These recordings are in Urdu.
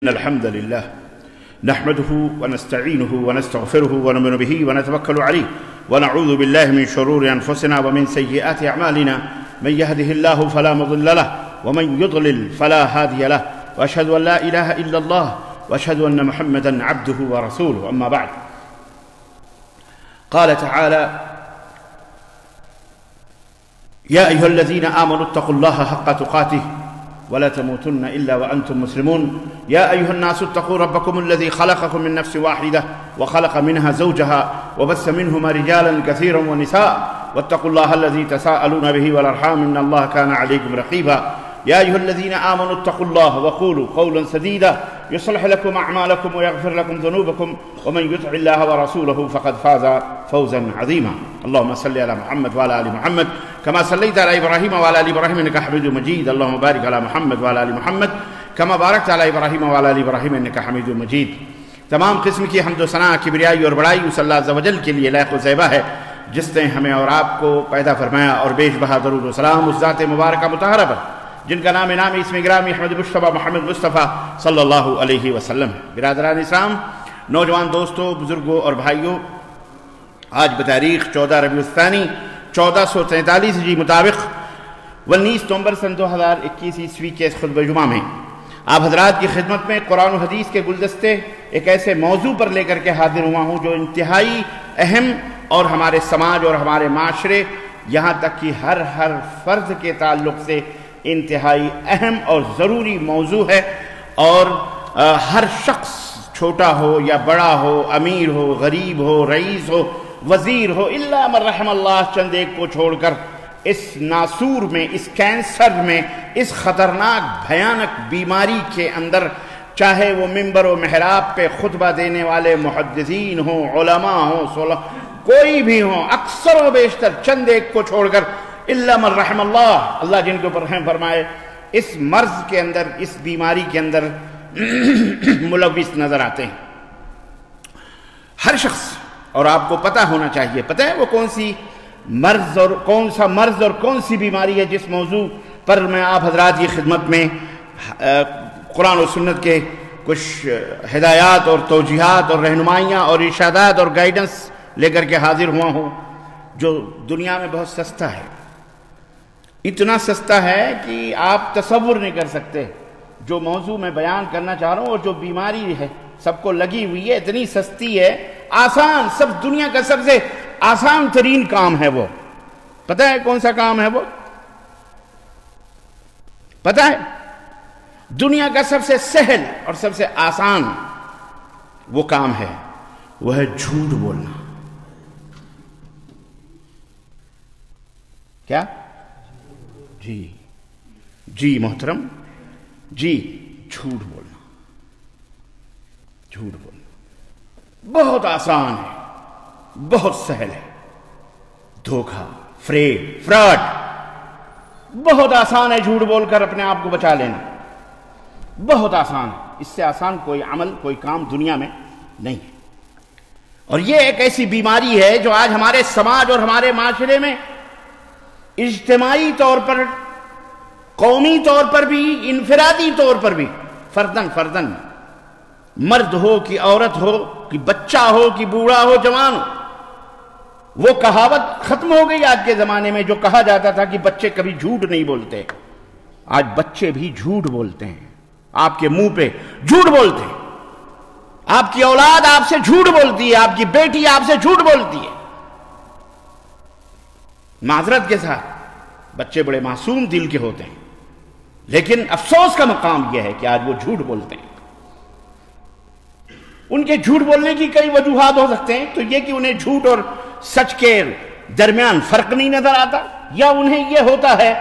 الحمد لله نحمده ونستعينه ونستغفره ونؤمن به ونتوكل عليه ونعوذ بالله من شرور أنفسنا ومن سيئات أعمالنا من يهده الله فلا مضل له ومن يضلل فلا هادي له وأشهد أن لا إله إلا الله وأشهد أن محمدا عبده ورسوله أما بعد قال تعالى يا أيها الذين آمنوا اتقوا الله حق تقاته ولا تموتن إلا وأنتم مسلمون يا أيها الناس اتقوا ربكم الذي خلقكم من نفس واحدة وخلق منها زوجها وبث منهما رجالا كثيرا ونساء واتقوا الله الذي تساءلون به والأرحام إن الله كان عليكم رقيبا يا أيها الذين آمنوا اتقوا الله وقولوا قولا سديدا يصلح لكم أعمالكم ويغفر لكم ذنوبكم ومن يطع الله ورسوله فقد فاز فوزا عظيما اللهم صل على محمد وعلى آل محمد كما صليت على إبراهيم وعلى آل إبراهيم إنك حميد مجيد اللهم بارك على محمد وعلى آل محمد كما باركت على إبراهيم وعلى آل إبراهيم إنك حميد مجيد تمام قسم کی حمد و ثنا کبریائی اور بڑائی اس اللہ عز و جل کے لیے لائق و زیبا ہے جس نے ہمیں اور آپ کو پیدا فرمایا اور بیش بہا درود و سلام اس ذات مبارکہ مطہرہ پر جن کا نام نامی اسم گرامی احمد مصطفیٰ محمد مصطفیٰ صلی اللہ علیہ وسلم برادران اسلام نوجوان دوستوں بزرگوں اور بھائیوں آج بتاریخ 14 ربیع الثانی 1443 ہجری مطابق 19 نومبر سن 2021 عیسوی کے اس خطبہ جمعہ میں آپ حضرات کی خدمت میں قرآن و حدیث کے گلدستے ایک ایسے موضوع پر لے کر کے حاضر ہوا ہوں جو انتہائی اہم اور ہمارے سماج اور ہمارے معاشرے یہاں تک کہ ہر فرد کے تعلق سے انتہائی اہم اور ضروری موضوع ہے اور ہر شخص چھوٹا ہو یا بڑا ہو امیر ہو غریب ہو رئیس ہو وزیر ہو الا من رحم اللہ چند ایک کو چھوڑ کر اس ناسور میں اس کینسر میں اس خطرناک بھیانک بیماری کے اندر چاہے وہ ممبر و محراب پہ خطبہ دینے والے محدثین ہوں علماء ہوں کوئی بھی ہوں اکثر و بیشتر چند ایک کو چھوڑ کر الا من رحم اللہ اللہ جن کے اوپر رحم فرمائے اس مرض کے اندر اس بیماری کے اندر ملوث نظر آتے ہیں ہر شخص اور آپ کو پتہ ہونا چاہیے پتہ ہے وہ کون سا مرض اور کون سی بیماری ہے جس موضوع پر میں آپ حضرات کی خدمت میں قرآن و سنت کے کچھ ہدایات اور توجیہات اور رہنمائیاں اور ارشادات اور گائیڈنس لے کر کے حاضر ہوا ہوں جو دنیا میں بہت سستا ہے اتنا سستا ہے کہ آپ تصور نہیں کر سکتے جو موضوع میں بیان کرنا چاہ رہا ہوں اور جو بیماری ہے سب کو لگی ہوئی ہے اتنی سستی ہے آسان سب دنیا کا سب سے آسان ترین کام ہے وہ پتہ ہے کون سا کام ہے وہ پتہ ہے دنیا کا سب سے سہل اور سب سے آسان وہ کام ہے وہ ہے جھوٹ بولنا کیا جی محترم جی جھوٹ بولنا بہت آسان ہے بہت سہل ہے دھوکہ فراڈ بہت آسان ہے جھوٹ بول کر اپنے آپ کو بچا لینا بہت آسان ہے اس سے آسان کوئی عمل کوئی کام دنیا میں نہیں ہے اور یہ ایک ایسی بیماری ہے جو آج ہمارے سماج اور ہمارے معاشرے میں اجتماعی طور پر قومی طور پر بھی انفرادی طور پر بھی فردن مرد ہو کہ عورت ہو کہ بچہ ہو کہ بوڑھا ہو جوان ہو وہ کہاوت ختم ہو گئی آج کے زمانے میں جو کہا جاتا تھا کہ بچے کبھی جھوٹ نہیں بولتے آج بچے بھی جھوٹ بولتے ہیں آپ کے منہ پہ جھوٹ بولتے ہیں آپ کی اولاد آپ سے جھوٹ بولتی ہے آپ کی بیٹی آپ سے جھوٹ بولتی ہے معذرت کے ساتھ بچے بڑے معصوم دل کے ہوتے ہیں لیکن افسوس کا مقام یہ ہے کہ آج وہ جھوٹ بولتے ہیں ان کے جھوٹ بولنے کی کئی وجوہات ہو سکتے ہیں تو یہ کہ انہیں جھوٹ اور سچ کے درمیان فرق نہیں نظر آتا یا انہیں یہ ہوتا ہے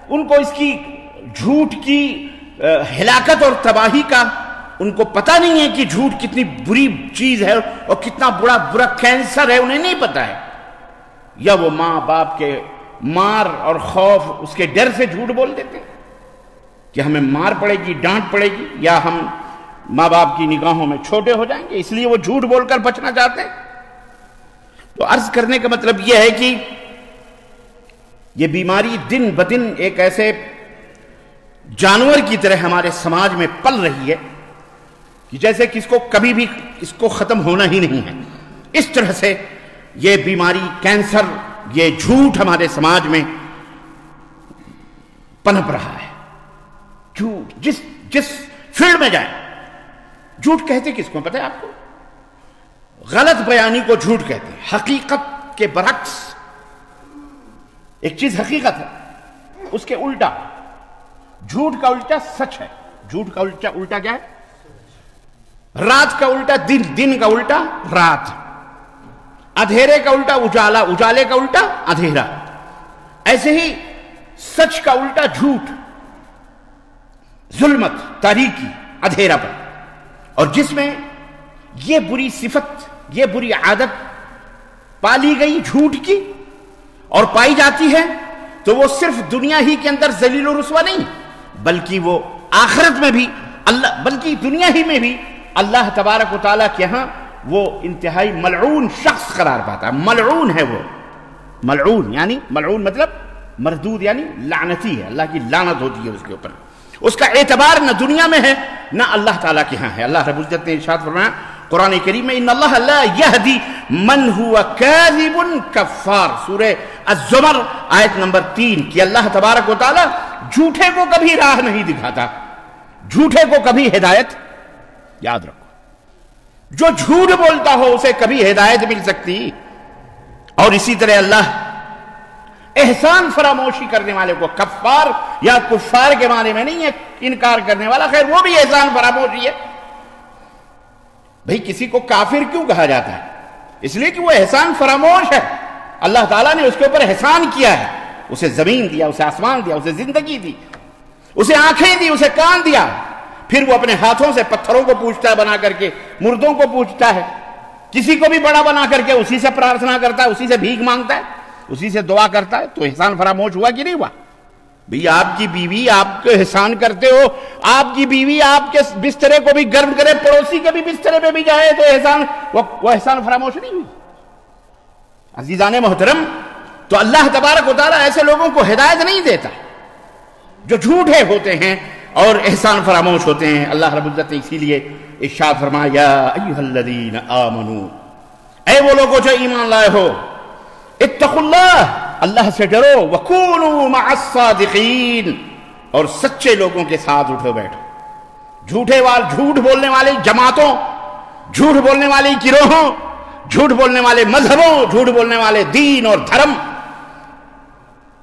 ان کو اس کی جھوٹ کی ہلاکت اور تباہی کا ان کو پتہ نہیں ہے کہ جھوٹ کتنی بری چیز ہے اور کتنا برا کینسر ہے انہیں نہیں پتہ ہے یا وہ ماں باپ کے مار اور خوف اس کے ڈر سے جھوٹ بول دیتے ہیں کہ ہمیں مار پڑے گی ڈانٹ پڑے گی یا ہم ماں باپ کی نگاہوں میں چھوٹے ہو جائیں گے اس لیے وہ جھوٹ بول کر بچنا چاہتے ہیں تو عرض کرنے کا مطلب یہ ہے کہ یہ بیماری دن بدن ایک ایسے جانور کی طرح ہمارے سماج میں پل رہی ہے کہ جیسے کہ اس کو کبھی بھی اس کو ختم ہونا ہی نہیں ہے. اس طرح سے یہ بیماری کینسر، یہ جھوٹ ہمارے سماج میں پنپ رہا ہے. جھوٹ جس فیلڈ میں جائیں جھوٹ کہتے کس کو پتہ ہے آپ کو؟ غلط بیانی کو جھوٹ کہتے ہیں. حقیقت کے برعکس ایک چیز حقیقت ہے، اس کے الٹا جھوٹ کا الٹا سچ ہے. جھوٹ کا الٹا کیا ہے؟ رات کا الٹا دن، دن کا الٹا رات، اندھیرے کا الٹا اجالا، اجالے کا الٹا اندھیرا. ایسے ہی سچ کا الٹا جھوٹ، ظلمت، تاریکی، اندھیرا پر. اور جس میں یہ بری صفت، یہ بری عادت پالی گئی جھوٹ کی اور پائی جاتی ہے، تو وہ صرف دنیا ہی کے اندر ذلیل و رسوا نہیں، بلکہ وہ آخرت میں بھی بلکہ دنیا ہی میں بھی اللہ تبارک و تعالیٰ کے ہاں وہ انتہائی ملعون شخص قرار پاتا ہے. ملعون ہے وہ. ملعون یعنی ملعون مطلب مردود، یعنی لعنتی ہے، اللہ کی لعنت ہوتی ہے اس کے اوپر. اس کا اعتبار نہ دنیا میں ہے نہ اللہ تعالیٰ کے ہاں ہے. اللہ رب العزت نے ارشاد فرمایا قرآن کریم میں، ان اللہ لا یہدی من ہوا کاذب کفار، سورہ الزمر آیت نمبر 3، کہ اللہ تبارک و تعالیٰ جھوٹے کو کبھی راہ نہیں دکھاتا، جھوٹے کو کبھی ہدایت. یاد رکھو، جو جھوٹ بولتا ہو اسے کبھی ہدایت مل سکتی. اور اسی طرح اللہ احسان فراموشی کرنے والے کو کفار یا کفار کے معنی میں نہیں ہے انکار کرنے والا، خیر وہ بھی احسان فراموشی ہے. بھئی کسی کو کافر کیوں کہا جاتا ہے؟ اس لیے کہ وہ احسان فراموش ہے. اللہ تعالیٰ نے اس کے اوپر احسان کیا ہے، اسے زمین دیا، اسے آسمان دیا، اسے زندگی دی، اسے آنکھیں دی، اسے کان دیا. پھر وہ اپنے ہاتھوں سے پتھروں کو پوجتا ہے بنا کر کے، مردوں کو پوجتا ہے، کسی کو بھی بڑا بنا کر کے اسی سے پرارتھنا کرتا ہے، اسی سے بھیک مانگتا ہے، اسی سے دعا کرتا ہے. تو احسان فراموش ہوا کہ نہیں ہوا؟ بھئی آپ کی بیوی آپ کو احسان کرتے ہو، آپ کی بیوی آپ کے بسترے کو بھی گرم کرے، پڑوسی کے بھی بسترے پہ بھی جائے، تو احسان وہ احسان فراموش نہیں ہوئی. عزیزان محترم، تو اللہ تبارک و تعالیٰ ایسے لوگوں کو ہدایت نہیں دیتا جو جھوٹے ہوتے ہیں اور احسان فراموش ہوتے ہیں. اللہ رب العزت نے اسی لیے ارشاد فرمایا، یا ایھا الذین آمنو، اے وہ لوگوں جو ایمان لائے ہو، اتقوا اللہ، اللہ سے ڈرو، وکونوا مع الصادقین، اور سچے لوگوں کے ساتھ اٹھو بیٹھو. جھوٹ بولنے والے جماعتوں، جھوٹ بولنے والی گروہوں، جھوٹ بولنے والے مذہبوں، جھوٹ بولنے والے دین اور دھرم،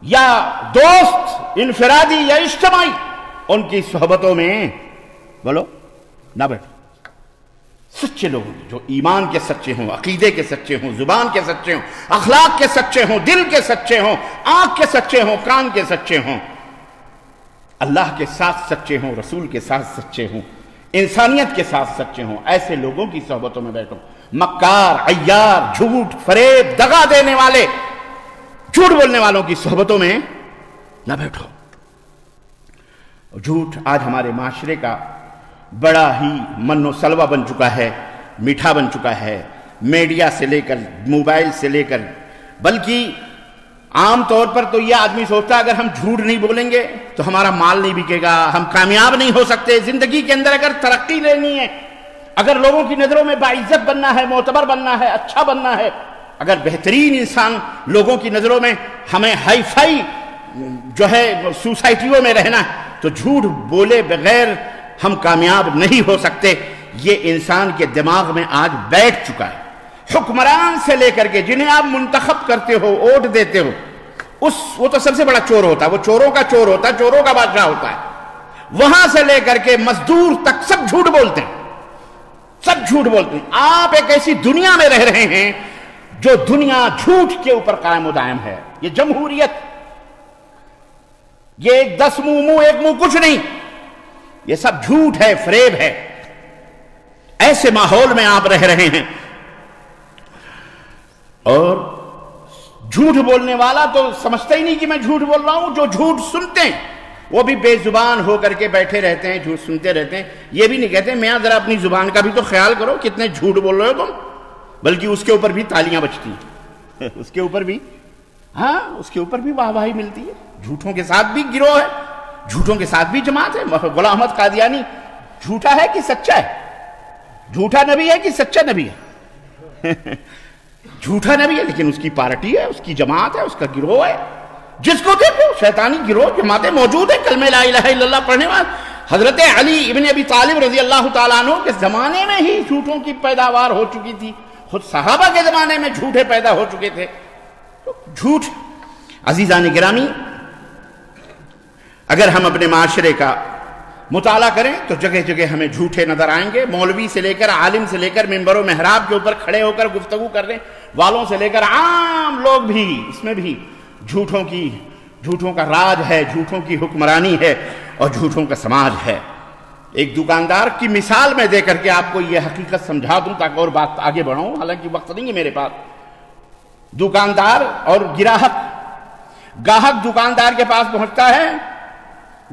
یا دوست انفرادی یا اجتماعی، ان کی صحبتوں میں بولو نہ بیٹھو. سچے لوگ جو ایمان کے سچے ہوں، عقیدے کے سچے ہوں، زبان کے سچے ہوں، اخلاق کے سچے ہوں، دل کے سچے ہوں، آنکھ کے سچے ہوں، کان کے سچے ہوں، اللہ کے ساتھ سچے ہوں، رسول کے ساتھ سچے ہوں، انسانیت کے ساتھ سچے ہوں، ایسے لوگوں کی صحبتوں میں بیٹھو. مکار، عیار، جھوٹ، فریب، دغا دینے والے، جھوٹ بولنے والوں کی صحبتوں میں نہ بیٹھو. جھوٹ آج ہمارے معاشرے کا بڑا ہی من و سلوہ بن چکا ہے، میٹھا بن چکا ہے، میڈیا سے لے کر، موبائل سے لے کر. بلکہ عام طور پر تو یہ آدمی سوچتا ہے اگر ہم جھوٹ نہیں بولیں گے تو ہمارا مال نہیں بکے گا، ہم کامیاب نہیں ہو سکتے. زندگی کے اندر اگر ترقی لینی ہے، اگر لوگوں کی نظروں میں باعزت بننا ہے، معتبر بننا ہے، اچھا بننا ہے، اگر بہترین انسان لوگوں کی نظروں میں ہمیں ہائی فائی جو ہے سوسائٹیوں میں رہنا ہے، تو جھوٹ بولے بغیر ہم کامیاب نہیں ہو سکتے. یہ انسان کے دماغ میں آج بیٹھ چکا ہے. حکمران سے لے کر کے جنہیں آپ منتخب کرتے ہو، ووٹ دیتے ہو، وہ تو سب سے بڑا چور ہوتا ہے، وہ چوروں کا چور ہوتا ہے، چوروں کا بادشاہ ہوتا ہے. وہاں سے لے کر کے مزدور تک سب جھوٹ بولتے ہیں، سب جھوٹ بولتے ہیں. آپ ایک ایسی دنیا میں رہ رہے ہیں جو دنیا جھوٹ کے اوپر قائم و دائم ہے. یہ جمہوریت، یہ ایک 10 منہ ایک منہ کچھ نہیں، یہ سب جھوٹ ہے، فریب ہے. ایسے ماحول میں آپ رہ رہے ہیں. اور جھوٹ بولنے والا تو سمجھتا ہی نہیں کہ میں جھوٹ بول رہا ہوں. جو جھوٹ سنتے ہیں وہ بھی بے زبان ہو کر کے بیٹھے رہتے ہیں، جھوٹ سنتے رہتے ہیں. یہ بھی نہیں کہتے میاں ذرا اپنی زبان کا بھی تو خیال کرو، کتنے جھوٹ بول رہے ہو تم. بلکہ اس کے اوپر بھی تالیاں بجتی ہیں، اس کے اوپر بھی اس کے اوپر بھی واہ واہی ملتی ہے. جھوٹوں کے ساتھ بھی گروہ ہے، جھوٹوں کے ساتھ بھی جماعت ہے. غلام احمد قادیانی جھوٹا ہے کہ سچا ہے؟ جھوٹا نبی ہے کہ سچا نبی ہے؟ جھوٹا نبی ہے لیکن اس کی پارٹی ہے، اس کی جماعت ہے، اس کا گروہ ہے، جس کو دیکھو شیطانی گروہ جماعتیں موجود ہیں کلمہ لا الہ الا اللہ پڑھنے والے۔ حضرت علی ابن ابی طالب رضی اللہ تعالیٰ عنہ کے زمانے میں ہی جھوٹوں کی پیداوار ہو چکی تھی، خود صحابہ کے زمانے میں جھوٹے پیدا ہو چکے تھے۔ جھوٹ عزیزان گرامی، اگر ہم اپنے معاشرے کا مطالعہ کریں تو جگہ جگہ ہمیں جھوٹے نظر آئیں گے، مولوی سے لے کر عالم سے لے کر ممبر و محراب کے اوپر کھڑے ہو کر گفتگو کرنے والوں سے لے کر عام لوگ بھی، اس میں بھی جھوٹوں کا راج ہے، جھوٹوں کی حکمرانی ہے اور جھوٹوں کا سماج ہے۔ ایک دکاندار کی مثال میں دے کر کے آپ کو یہ حقیقت سمجھا دوں تاکہ اور بات آگے بڑھاؤں، حالانکہ وقت نہیں ہے میرے پاس۔ دکاندار اور گاہک دکاندار کے پاس پہنچتا ہے،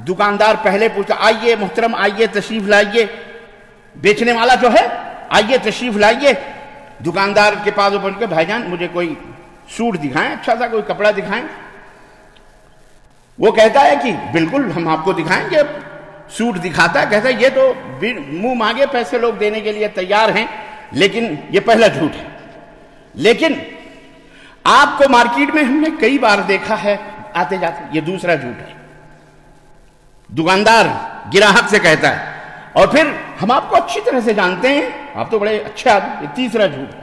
دکاندار پہلے پوچھتا آئیے محترم، آئیے تشریف لائیے، بیچنے والا جو ہے آئیے تشریف لائیے، دکاندار کے پاس پہنچ کے بھائی جان مجھے کوئی سوٹ دکھائیں، اچھا سا کوئی کپڑا دکھائیں۔ وہ کہتا ہے کہ بالکل ہم آپ کو دکھائیں گے، سوٹ دکھاتا ہے، کہتا ہے یہ تو منہ مانگے پیسے لوگ دینے کے لیے تیار ہیں، لیکن یہ پہلا جھوٹ ہے۔ لیکن آپ کو مارکیٹ میں ہم نے کئی بار دیکھا ہے آتے جاتے، یہ دوسرا جھوٹ ہے۔ دکاندار گراہک سے کہتا ہے اور پھر ہم آپ کو اچھی طرح سے جانتے ہیں، آپ تو بڑے اچھے آدمی، یہ تیسرا جھوٹ ہے۔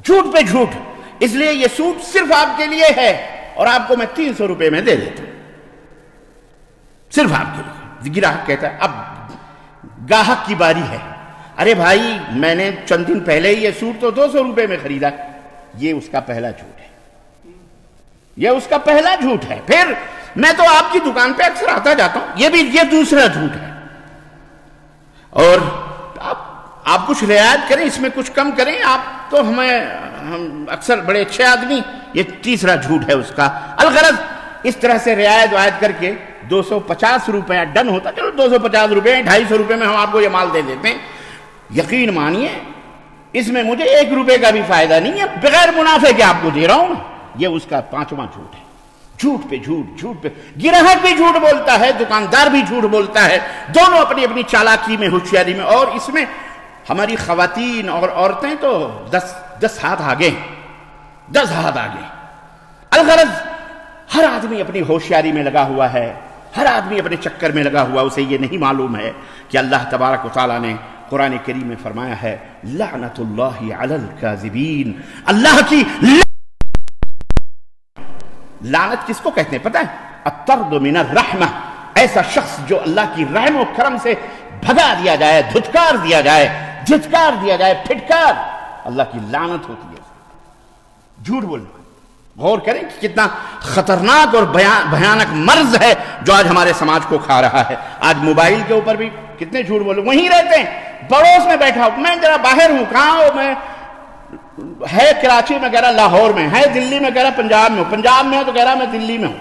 جھوٹ پہ جھوٹ، اس لیے یہ سوٹ صرف آپ کے لیے ہے اور آپ کو میں 300 روپے میں دے دیتا ہوں، صرف آپ کے لیے۔ گراہک کہتا ہے، اب گاہک کی باری ہے، ارے بھائی میں نے چند دن پہلے ہی یہ سوٹ تو 200 روپے میں خریدا۔ یہ اس کا پہلا جھوٹ ہے، یہ اس کا پہلا جھوٹ ہے۔ پھر میں تو آپ کی دکان پہ اکثر آتا جاتا ہوں، یہ دوسرا جھوٹ ہے۔ اور آپ کچھ رعایت کریں، اس میں کچھ کم کریں، آپ تو ہم اکثر بڑے اچھے آدمی، یہ تیسرا جھوٹ ہے اس کا۔ الغرض اس طرح سے رعایت کر کے 250 روپے ڈن ہوتا، چلو 250 روپے 250 روپے میں ہم آپ کو یہ مال دے دیتے ہیں۔ یقین مانیے اس میں مجھے 1 روپے کا بھی فائدہ نہیں ہے، بغیر منافع کے آپ کو دے رہا ہوں۔ یہ اس کا 5واں جھوٹ ہے۔ جھوٹ پہ جھوٹ پہ گراہک بھی جھوٹ بولتا ہے، دکاندار بھی جھوٹ بولتا ہے، دونوں اپنی اپنی چالاکی میں، ہوشیاری میں، اور اس میں ہماری خواتین اور عورتیں تو 10 ہاتھ آگے، 10 ہاتھ آگے۔ الغرض ہر آدمی اپنی ہوشیاری میں لگا ہوا ہے، ہر آدمی اپنے چکر میں لگا ہوا، اسے یہ نہیں معلوم ہے کہ اللہ تبارک و تعالیٰ نے قرآن کریم میں فرمایا ہے لعنت اللہ علی الکاذبین، اللہ کی لعنت کس کو کہتے ہیں پتہ ہے؟ الطرد من الرحمہ، ایسا شخص جو اللہ کی رحم و کرم سے بھگا دیا جائے، دھتکار دیا جائے، پھٹکار، اللہ کی لعنت ہوتی ہے۔ جھوٹ بولنا، غور کریں کہ کتنا خطرناک اور بھیانک مرض ہے جو آج ہمارے سماج کو کھا رہا ہے۔ آج موبائل کے اوپر بھی کتنے جھوٹ بولے، وہیں رہتے ہیں، پڑوس میں بیٹھا ہوں، میں ذرا باہر ہوں، کہاں ہوں میں؟ ہے کراچی میں، کہہ رہا لاہور میں ہے، دلی میں، کہہ رہا پنجاب میں ہوں، پنجاب میں ہوں تو کہہ رہا میں دلی میں ہوں،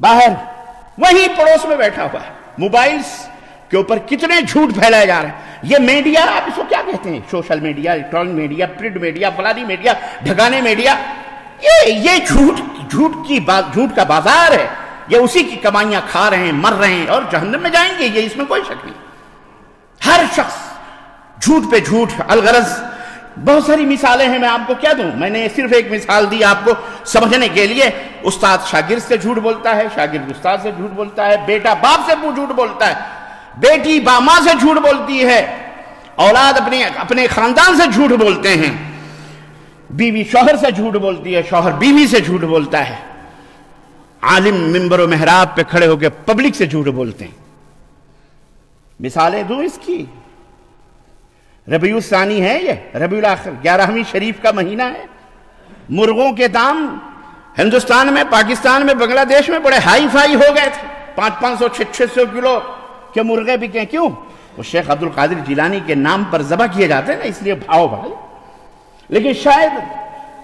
باہر وہیں پڑوس میں بیٹھا ہوا ہے۔ موبائلز کے اوپر کتنے جھوٹ پھیلائے جا رہے ہیں۔ یہ میڈیا، آپ اس کو کیا کہتے ہیں؟ Social media, electronic media, print media, فلانی میڈیا، ڈھکانے میڈیا، یہ جھوٹ کا بازار ہے۔ یہ اسی کی کمائیاں کھا رہے ہیں، مر رہے ہیں اور جہنم میں جائیں گے، یہ اس میں کوئی شک نہیں۔ ہر شخص جھوٹ پہ جھوٹ۔ الغرض بہت ساری مثالیں ہیں، میں آپ کو کیا دوں؟ میں نے صرف ایک مثال دی آپ کو سمجھنے کے لیے۔ استاد شاگرد سے جھوٹ بولتا ہے، شاگرد استاد سے جھوٹ بولتا ہے، بیٹا باپ سے جھوٹ بولتا ہے، بیٹی ماں سے جھوٹ بولتی ہے، اولاد اپنے خاندان سے جھوٹ بولتے ہیں، بیوی شوہر سے جھوٹ بولتی ہے، شوہر بیوی سے جھوٹ بولتا ہے، عالم منبر و محراب پہ کھڑے ہو کے پبلک سے جھوٹ بولتے ہیں۔ مثالیں دوں اس کی؟ ربیع الثانی ہے، یہ ربیع الاخر 11ویں شریف کا مہینہ ہے۔ مرغوں کے دام ہندوستان میں، پاکستان میں، بنگلہ دیش میں بڑے ہائی فائی ہو گئے تھے، 500 600 کلو کے مرغے بکیں۔ کیوں؟ وہ شیخ عبد القادر جیلانی کے نام پر ذبح کیے جاتے ہیں نا، اس لیے بھاؤ بھائی۔ لیکن شاید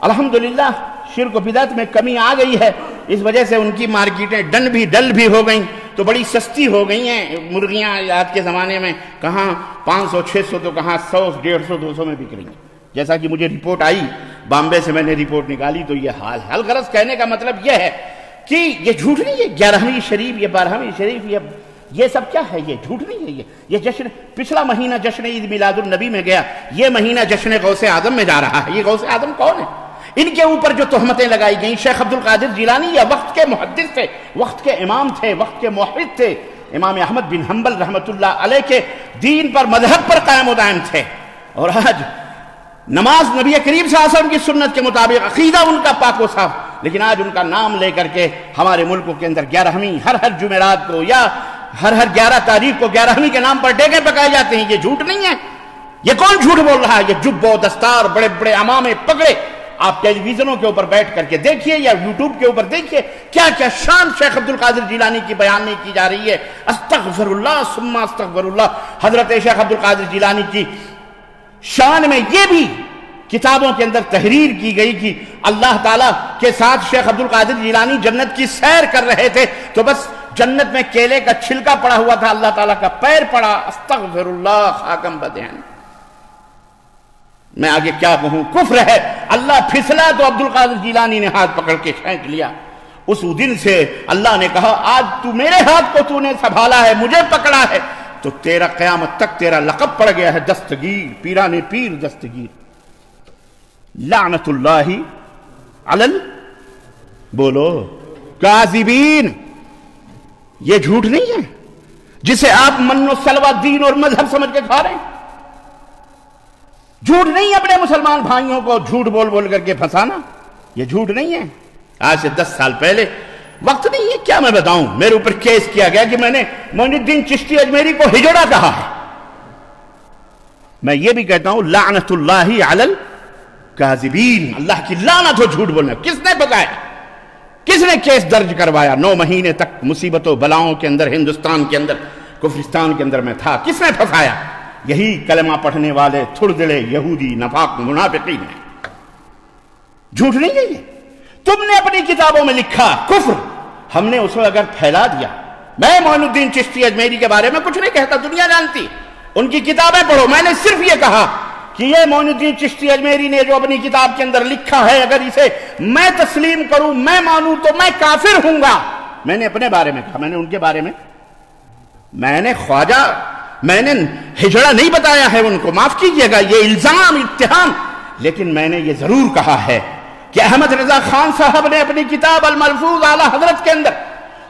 الحمدللہ شرک و بدعت میں کمی آ گئی ہے، اس وجہ سے ان کی مارکیٹیں ڈل بھی ہو گئیں، تو بڑی سستی ہو گئی ہیں مرغیاں۔ آج کے زمانے میں کہاں 500 600 تو کہاں 100 150 200 میں بک رہی ہیں۔ جیسا کہ مجھے رپورٹ آئی، بامبے سے میں نے رپورٹ نکالی تو یہ حال ہے۔ الغرض کہنے کا مطلب یہ ہے کہ یہ جھوٹ نہیں ہے 11ویں شریف، یہ 12ویں شریف، یہ یہ سب کیا ہے؟ یہ جھوٹ نہیں ہے. یہ جشن، پچھلا مہینہ جشن عید میلاد النبی میں گیا، یہ مہینہ جشن غوث اعظم میں جا رہا ہے. یہ غوث اعظم کون ہے؟ ان کے اوپر جو تہمتیں لگائی گئیں، شیخ عبد القادر جیلانی یہ وقت کے محدث تھے، وقت کے امام تھے، وقت کے موحد تھے. امام احمد بن حنبل رحمۃ اللہ علیہ کے دین پر، مذہب پر قائم و دائم تھے. اور آج نماز نبی کریم صلی اللہ علیہ وسلم کی سنت کے مطابق، عقیدہ ان کا پاک و صاف، لیکن آج ان کا نام لے کر کے ہمارے ملکوں کے اندر 11ویں ہر جمعرات کو یا ہر 11 تاریخ کو 11ویں کے نام پر ڈیگے پکائے جاتے ہیں. یہ جھوٹ نہیں ہے. یہ کون جھوٹ بول رہا ہے؟ یہ جب و دستار، بڑے بڑے عمامے پگڑے، آپ ٹیلی ویژنوں کے اوپر بیٹھ کر کے دیکھیے یا یوٹیوب کے اوپر دیکھیے، کیا کیا شان شیخ عبد القادر جیلانی کی بیان نہیں کی جا رہی ہے. استغفر اللہ ثم استغفر اللہ. حضرت شیخ عبد القادر جیلانی کی شان میں یہ بھی کتابوں کے اندر تحریر کی گئی کہ اللہ تعالیٰ کے ساتھ شیخ عبد القادر جیلانی جنت کی سیر کر رہے تھے تو بس جنت میں کیلے کا چھلکا پڑا ہوا تھا، اللہ تعالیٰ کا پیر پڑا. استغفر اللہ خاکم بدہن. میں آگے کیا کہوں؟ کفر ہے. اللہ پھسلا تو عبد القادر جیلانی نے ہاتھ پکڑ کے کھینچ لیا. اس دن سے اللہ نے کہا آج تو میرے ہاتھ کو تو نے سنبھالا ہے، مجھے پکڑا ہے، تو تیرا قیامت تک تیرا لقب پڑ گیا ہے دستگیر، پیران پیر دستگیر. لعنت اللہ علی بولو کاذبین. یہ جھوٹ نہیں ہے جسے آپ من و سلوہ دین اور مذہب سمجھ کے کھا رہے ہیں. جھوٹ نہیں اپنے مسلمان بھائیوں کو جھوٹ بول بول کر کے پھنسانا، یہ جھوٹ نہیں ہے. آج سے 10 سال پہلے، وقت نہیں ہے کیا میں بتاؤں، میرے اوپر کیس کیا گیا کہ میں نے معین الدین چشتی اجمیری کو ہجڑا کہا ہے. میں یہ بھی کہتا ہوں لعنت اللہ علی الکاذبین. اللہ کی لعنت ہو جھوٹ بولنا. کس نے بتایا؟ کس نے کیس درج کروایا؟ 9 مہینے تک مصیبتوں بلاؤں کے اندر ہندوستان کے اندر، کفرستان کے اندر میں تھا. کس نے پھنسایا؟ یہی کلمہ پڑھنے والے تھڑ دلے یہودی نفاق منافقین ہیں. جھوٹ نہیں ہے یہ. تم نے اپنی کتابوں میں لکھا کفر، ہم نے اس کو اگر پھیلا دیا. میں معین الدین چشتی اجمیری کے بارے میں کچھ نہیں کہتا، دنیا جانتی. ان کی کتابیں پڑھو. میں نے صرف یہ کہا کہ یہ معین الدین چشتی اجمیری نے جو اپنی کتاب کے اندر لکھا ہے، اگر اسے میں تسلیم کروں، میں مانوں، تو میں کافر ہوں گا. میں نے اپنے بارے میں کہا. میں نے ان کے بارے میں نے خواجہ، میں نے ہجڑا نہیں بتایا ہے ان کو، معاف کیجئے گا یہ الزام اتہام. لیکن میں نے یہ ضرور کہا ہے کہ احمد رضا خان صاحب نے اپنی کتاب الملفوظ اعلی حضرت کے اندر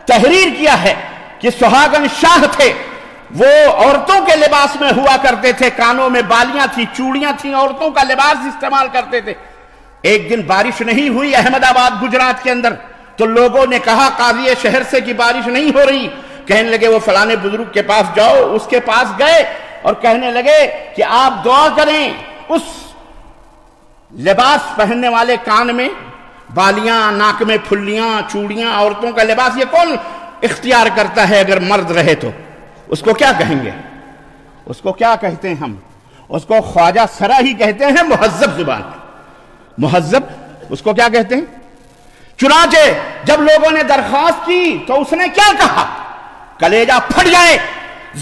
تحریر کیا ہے کہ سہاگن شاہ تھے، وہ عورتوں کے لباس میں ہوا کرتے تھے، کانوں میں بالیاں تھیں، چوڑیاں تھیں، عورتوں کا لباس استعمال کرتے تھے. ایک دن بارش نہیں ہوئی احمد آباد گجرات کے اندر، تو لوگوں نے کہا قاضی شہر سے کہ بارش نہیں ہو رہی. کہنے لگے وہ فلانے بزرگ کے پاس جاؤ. اس کے پاس گئے اور کہنے لگے کہ آپ دعا کریں. اس لباس پہننے والے کان میں بالیاں، ناک میں پھلیاں، چوڑیاں، عورتوں کا لباس، یہ کون اختیار کرتا ہے اگر مرد رہے تو؟ اس کو کیا کہیں گے؟ اس کو کیا کہتے ہیں ہم؟ اس کو خواجہ سرا ہی کہتے ہیں مہذب زبان. مہذب اس کو کیا کہتے ہیں؟ چنانچہ جب لوگوں نے درخواست کی تو اس نے کیا کہا؟ کلیجہ پھٹ جائے،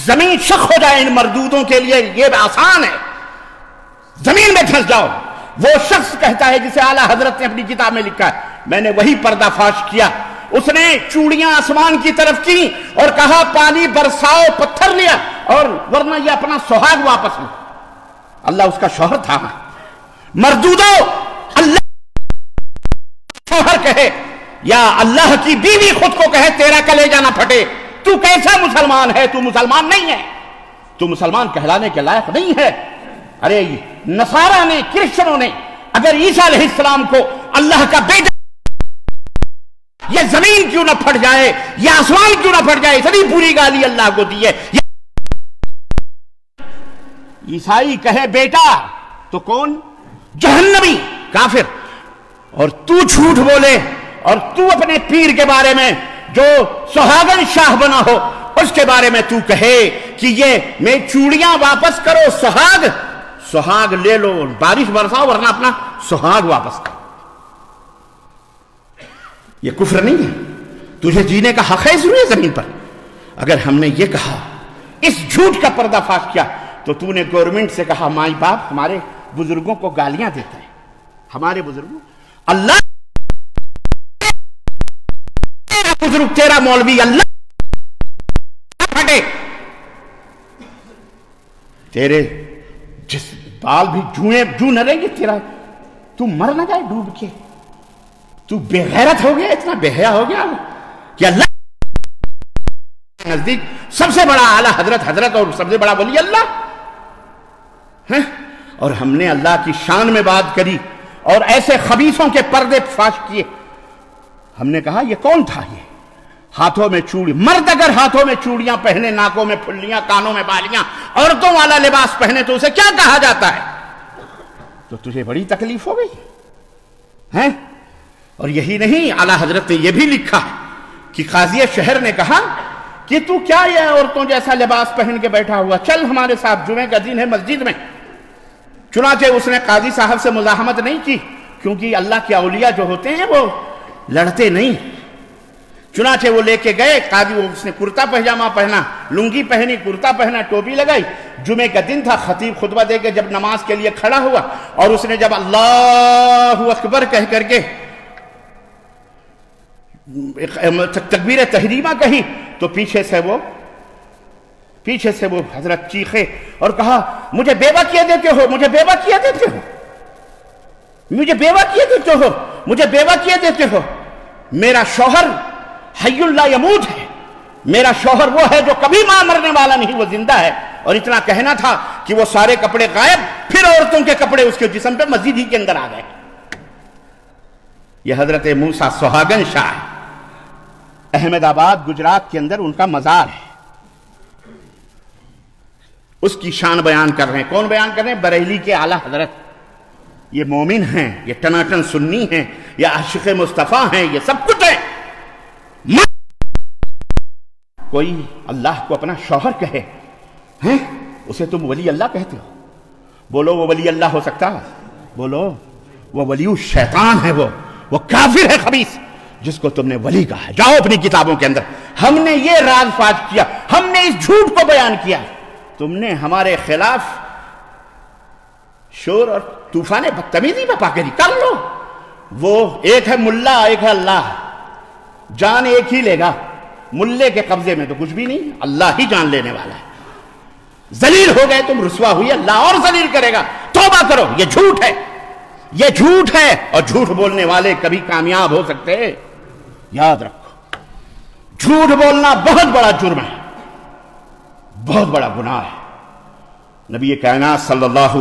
زمین شق ہو جائے ان مردودوں کے لیے، یہ آسان ہے، زمین میں دھنس جاؤ. وہ شخص کہتا ہے جسے اعلیٰ حضرت نے اپنی کتاب میں لکھا ہے. میں نے وہی پردہ فاش کیا. اس نے چوڑیاں آسمان کی طرف کی اور کہا پانی برساؤ، پتھر لیا، اور ورنہ یہ اپنا سہاگ واپس لو. اللہ اس کا شوہر تھا. مردودو، اللہ شوہر کہے یا اللہ کی بیوی خود کو کہے تیرا کلیجہ نہ پھٹے. تو کیسا مسلمان ہے؟ تو مسلمان نہیں ہے، تو مسلمان کہلانے کے لائق نہیں ہے. ارے نصارہ نے، کرسچنوں نے اگر عیسیٰ علیہ السلام کو اللہ کا بیٹا، یہ زمین کیوں نہ پھٹ جائے، یہ آسمان کیوں نہ پھٹ جائے، اتنی پوری گالی اللہ کو دی ہے. عیسائی کہے بیٹا تو کون؟ جہنمی، کافر. اور تو جھوٹ بولے اور تو اپنے پیر کے بارے میں جو سہاگن شاہ بنا ہو اس کے بارے میں تو کہے کہ یہ میں چوڑیاں واپس کرو، سہاگ لے لو، بارش برساؤ، ورنہ اپنا سہاگ واپس کرو. یہ کفر نہیں ہے؟ تجھے جینے کا حق ہے اس روئے زمین پر. اگر ہم نے یہ کہا، اس جھوٹ کا پردہ فاش کیا، تو تو نے گورنمنٹ سے کہا مائی باپ ہمارے بزرگوں کو گالیاں دیتا ہے. ہمارے بزرگوں، اللہ بزرگ تیرا مولوی اللہ کاٹے، تیرے جس بال بھی جوں نہ رہیں گے، تیرا تو مر نہ جائے ڈوب کے، تو بے غیرت ہو گیا، اتنا بے حیا ہو گیا کہ اللہ نزدیک سب سے بڑا اعلیٰ حضرت اور سب سے بڑا ولی اللہ ہے۔ اور ہم نے اللہ کی شان میں بات کری اور ایسے خبیثوں کے پردے فاش کیے۔ ہم نے کہا یہ کون تھا؟ یہ ہاتھوں میں چوڑی، مرد اگر ہاتھوں میں چوڑیاں پہنے، ناکوں میں پھلیاں، کانوں میں بالیاں، عورتوں والا لباس پہنے تو اسے کیا کہا جاتا ہے؟ تو تجھے بڑی تکلیف ہو گئی ہیں؟ اور یہی نہیں، اعلیٰ حضرت نے یہ بھی لکھا کہ قاضی شہر نے کہا کہ تو کیا یہ عورتوں جیسا لباس پہن کے بیٹھا ہوا، چل ہمارے ساتھ، جمعہ کا دن ہے، مسجد میں۔ چنانچہ اس نے قاضی صاحب سے مزاحمت نہیں کی، کیونکہ اللہ کے اولیاء جو ہوتے ہیں وہ لڑتے نہیں۔ چنانچہ وہ لے کے گئے، قاضی اس نے کرتا پاجامہ پہنا، لنگی پہنی، کرتا پہنا، ٹوپی لگائی۔ جمعہ کا دن تھا، خطیب خطبہ دے کے جب نماز کے لیے کھڑا ہوا اور اس نے جب اللہ اکبر کہہ کر کے تکبیر تحریمہ کہی تو پیچھے سے وہ حضرت چیخے اور کہا مجھے بیوہ کیے دیتے ہو، مجھے بیوہ کیے دیتے ہو، مجھے بیوہ کیے دیتے ہو، مجھے بیوہ کیے دیتے ہو۔ میرا شوہر حی لا یموت ہے، میرا شوہر وہ ہے جو کبھی مرنے والا نہیں، وہ زندہ ہے۔ اور اتنا کہنا تھا کہ وہ سارے کپڑے غائب، پھر عورتوں کے کپڑے اس کے جسم پہ مسجد ہی کے اندر آ گئے۔ یہ حضرت موسیٰ سہاگن شاہ احمد آباد گجرات کے اندر ان کا مزار ہے، اس کی شان بیان کر رہے ہیں۔ کون بیان کر رہے ہیں؟ بریلی کے اعلیٰ حضرت۔ یہ مومن ہیں، یہ ٹناٹن سنی ہیں، یہ عاشق مصطفیٰ ہیں، یہ سب کچھ ہے۔ کوئی اللہ کو اپنا شوہر کہے ہیں، اسے تم ولی اللہ کہتے ہو؟ بولو وہ ولی اللہ ہو سکتا ہے؟ بولو وہ ولی الشیطان ہے، وہ کافر ہے خبیث جس کو تم نے ولی کہا ہے۔ جاؤ اپنی کتابوں کے اندر، ہم نے یہ راز فاش کیا، ہم نے اس جھوٹ کو بیان کیا، تم نے ہمارے خلاف شور اور طوفان بدتمیزی بپا کری، کر لو۔ وہ ایک ہے ملا، ایک ہے اللہ، جان ایک ہی لے گا۔ ملے کے قبضے میں تو کچھ بھی نہیں، اللہ ہی جان لینے والا ہے۔ ذلیل ہو گئے تم، رسوا ہوئی، اللہ اور ذلیل کرے گا۔ توبہ کرو، یہ جھوٹ ہے، یہ جھوٹ ہے، اور جھوٹ بولنے والے کبھی کامیاب ہو سکتے ہیں، یاد رکھو۔ جھوٹ بولنا بہت بڑا جرم ہے، بہت بڑا گناہ ہے۔ نبی کائنات صلی اللہ،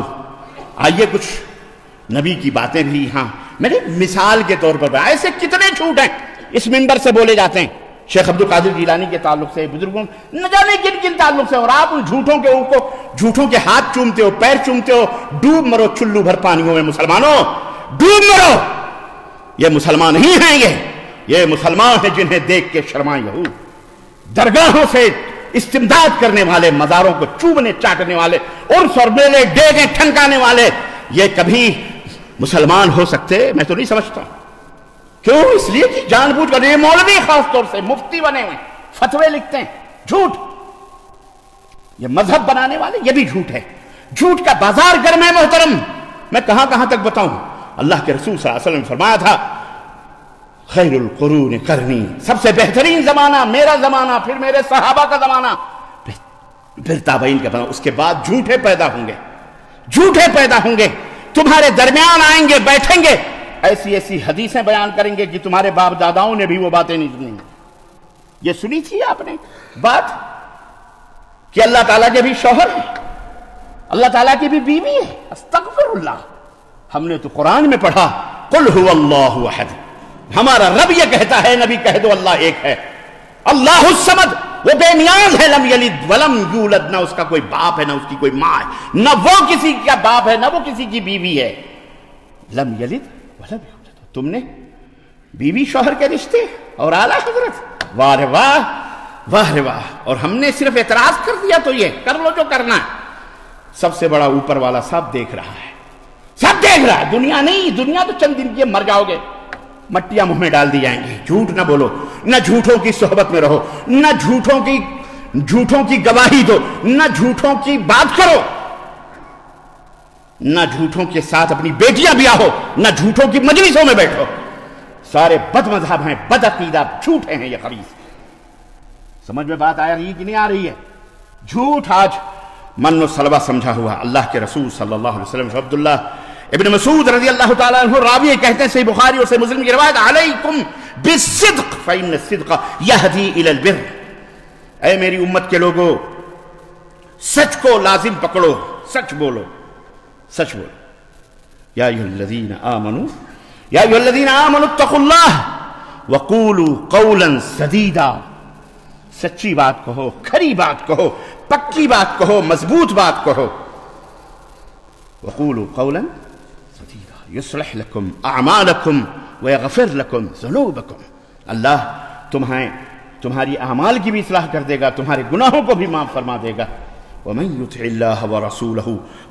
آئیے کچھ نبی کی باتیں بھی ہاں میں نے مثال کے طور پر، ایسے کتنے جھوٹ ہیں اس منبر سے بولے جاتے ہیں، شیخ عبد القادر جیلانی کے تعلق سے، بزرگوں نہ جانے کن کن تعلق سے، اور آپ ان جھوٹوں کے ہاتھ چومتے ہو، پیر چومتے ہو۔ ڈوب مرو چلو بھر پانیوں میں مسلمانوں، ڈوب مرو۔ یہ مسلمان ہی ہیں، یہ مسلمان ہیں جنہیں دیکھ کے شرمائے یہود، درگاہوں سے استمداد کرنے والے، مزاروں کو چوبنے چاٹنے والے، عرس اور میلے ڈیگیں ٹھنکانے والے، یہ کبھی مسلمان ہو سکتے؟ میں تو نہیں سمجھتا۔ کیوں؟ اس لیے کہ جان بوجھ کر، یہ مولوی خاص طور سے مفتی بنے ہوئے فتوے لکھتے ہیں، جھوٹ۔ یہ مذہب بنانے والے، یہ بھی جھوٹ ہے، جھوٹ کا بازار گرم ہے محترم۔ میں کہاں تک بتاؤں؟ اللہ کے رسول صلی اللہ علیہ وسلم نے فرمایا تھا خیر القرون قرنی، سب سے بہترین زمانہ میرا زمانہ، پھر میرے صحابہ کا زمانہ، پھر تابعین کا زمانہ۔ اس کے بعد جھوٹے پیدا ہوں گے، جھوٹے پیدا ہوں گے، تمہارے درمیان آئیں گے، بیٹھیں گے، ایسی حدیثیں بیان کریں گے کہ تمہارے باپ داداؤں نے بھی وہ باتیں نہیں سنی۔ یہ سنی تھی آپ نے بات کہ اللہ تعالیٰ کے بھی شوہر ہے، اللہ تعالیٰ کی بھی بیوی ہے؟ استغفر اللہ۔ ہم نے تو قرآن میں پڑھا قل هو اللہ احد، ہمارا رب یہ کہتا ہے، نبی کہہ دو اللہ ایک ہے، اللہ الصمد، وہ بے نیاز ہے، لم یلد ولم یولد، نہ اس کا کوئی باپ ہے نہ اس کی کوئی ماں ہے، نہ وہ کسی کا باپ ہے نہ وہ کسی کی بیوی ہے، لم یلد ولم یولد۔ تم نے بیوی شوہر کے رشتے اور اعلیٰ حضرت، واہ رے واہ، واہ رے واہ۔ اور ہم نے صرف اعتراض کر دیا تو یہ کر لو جو کرنا ہے۔ سب سے بڑا اوپر والا سب دیکھ رہا ہے، سب دیکھ رہا ہے، دنیا نہیں، دنیا تو چند دن کی، مر جاؤ گے، مٹیاں منہ میں ڈال دی جائیں گی۔ جھوٹ نہ بولو، نہ جھوٹوں کی صحبت میں رہو، نہ جھوٹوں کی گواہی دو، نہ جھوٹوں کی بات کرو، نہ جھوٹوں کے ساتھ اپنی بیٹیاں بیاہو، نہ جھوٹوں کی مجلسوں میں بیٹھو۔ سارے بد مذہب ہیں، بد عقیدہ، جھوٹے ہیں یہ خبیث، سمجھ میں بات آ رہی ہے کہ نہیں آ رہی ہے؟ جھوٹ آج من و سلوہ سمجھا ہوا اللہ کے رسول صلی اللہ علیہ وسلم. عبداللہ ابن مسعود رضی اللہ تعالیٰ عنہ راوی کہتے ہیں، صحیح بخاری اور صحیح مسلم کی روایت، علیکم بالصدق فإن الصدق یہدی الی البر. اے میری امت کے لوگوں، سچ کو لازم پکڑو، سچ بولو، سچ بولو. یا ایھا الذین آمنوا اتقوا اللہ وقولوا قولا سدیدا. سچی بات کہو، کھری بات کہو، پکی بات کہو، مضبوط بات کہو. وقولوا قولا سدیدا یصلح لکم اعمالکم ویغفر لکم ذنوبکم. اللہ تمہاری اعمال کی بھی اصلاح کر دے گا، تمہارے گناہوں کو بھی معاف فرما دے گا. وَمَن يُطِعِ اللَّهَ وَرَسُولَهُ